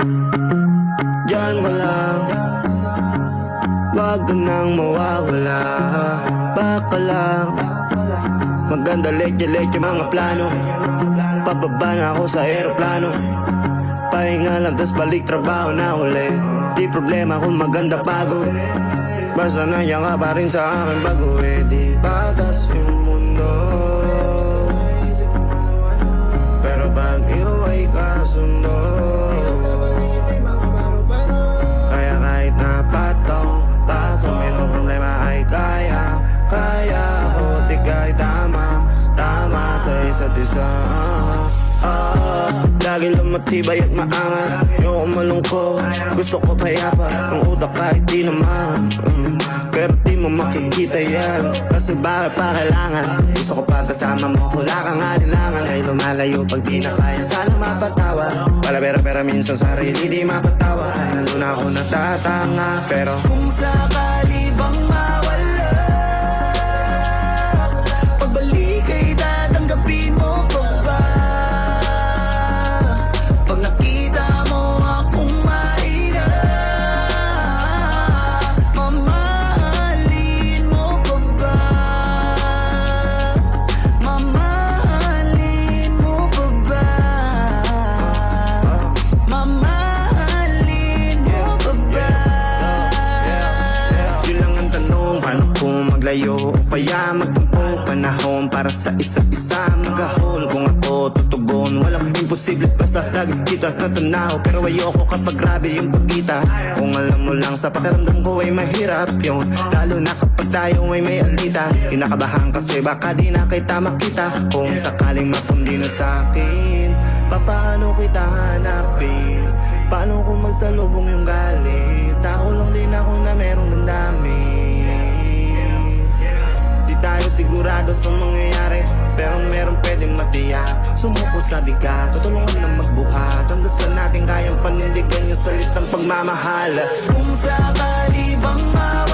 Diyan ka lang, wag ka nang mawawala. Baka lang, maganda leche-leche mga plano. Pababa na ako sa aeroplano, pahinga lang tas balik trabaho na uli. Di problema kung maganda bago, basta nandiyan ka pa rin sa akin bago. Di batas yung mundo, pero pag iyo ay kasundo. Kaya kahit na patong may no problema ay kaya ako. Di kahit tama sa isa't isa. Lagi lang matibay at maangas, ayoko malungkot, gusto ko payapa ang utak kahit di naman. Pero di mo makikita yan, kasi bakit pa kailangan? Gusto ko pa kasama mo, wala kang alinlangan. Ay lumalayo pag di na kaya, sana mapatawa. Wala pera minsan sarili di mapatawa. Lalo na ako natatanga, pero kung sakali bang mawala, pagbalik ay tatanggapin mo pa ba? Pag nakita mo akong mahina, mamahalin mo pa ba? Mamahalin mo pa ba? Mamahalin mo pa ba? yun lang ang tanong, paano kung maglayo o kaya magtampo? Panahon para sa isa't isa, magahol kung ako tutugon. Walang imposible basta lagi kita natanaw, pero ayoko kapag grabe yung pagkita. Kung alam mo lang sa pakiramdam ko ay mahirap yun, lalo na kapag tayo ay may alita. Kinakabahan kasi baka di na kita makita. Kung sakaling mapundi na sa'kin, paano kita hanapin? Paano kung magsalubong yung galit? Tao lang din ako na merong damdamin. Di tayo sigurado sa mangyayari, pero meron pwedeng matiyak. Sumuko sa bigat, tutulungan na magbuhat, hanggang sa natin kayang panindigan yung salitang pagmamahal. Kung sakali bang mawala,